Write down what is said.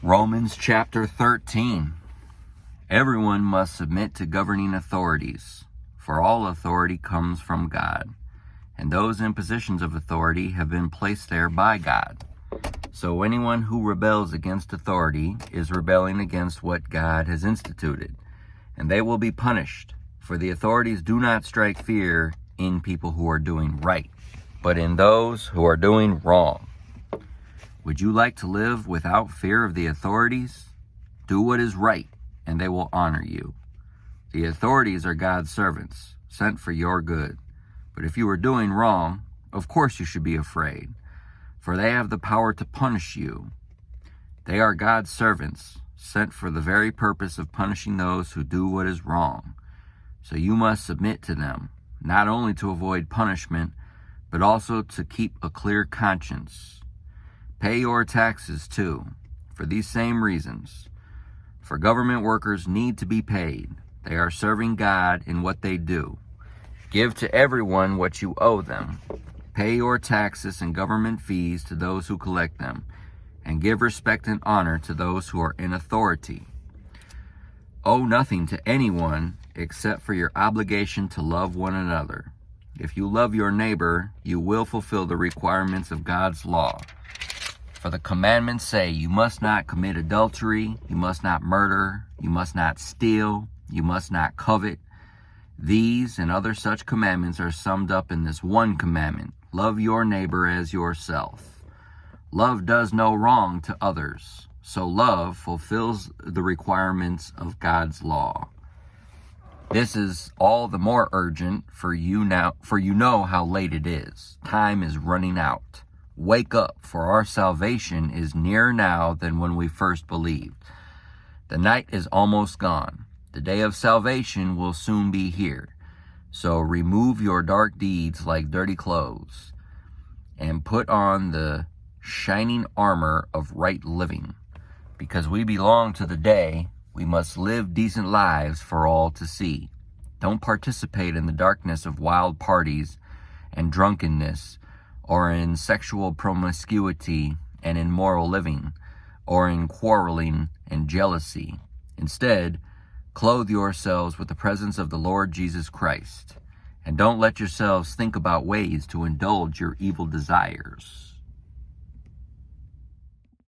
Romans chapter 13. Everyone must submit to governing authorities, for all authority comes from God, and those in positions of authority have been placed there by God. So anyone who rebels against authority is rebelling against what God has instituted, and they will be punished, for the authorities do not strike fear in people who are doing right, but in those who are doing wrong. Would you like to live without fear of the authorities? Do what is right, and they will honor you. The authorities are God's servants, sent for your good. But if you are doing wrong, of course you should be afraid, for they have the power to punish you. They are God's servants, sent for the very purpose of punishing those who do what is wrong. So you must submit to them, not only to avoid punishment, but also to keep a clear conscience. Pay your taxes too, for these same reasons. For government workers need to be paid. They are serving God in what they do. Give to everyone what you owe them. Pay your taxes and government fees to those who collect them, and give respect and honor to those who are in authority. Owe nothing to anyone except for your obligation to love one another. If you love your neighbor, you will fulfill the requirements of God's law. For the commandments say, you must not commit adultery, you must not murder, you must not steal, you must not covet. These and other such commandments are summed up in this one commandment: love your neighbor as yourself. Love does no wrong to others, so love fulfills the requirements of God's law. This is all the more urgent for you know how late it is. Time is running out. Wake up, for our salvation is nearer now than when we first believed. The night is almost gone. The day of salvation will soon be here. So remove your dark deeds like dirty clothes, and put on the shining armor of right living. Because we belong to the day, we must live decent lives for all to see. Don't participate in the darkness of wild parties and drunkenness, or in sexual promiscuity and immoral living, or in quarreling and jealousy. Instead, clothe yourselves with the presence of the Lord Jesus Christ, and don't let yourselves think about ways to indulge your evil desires.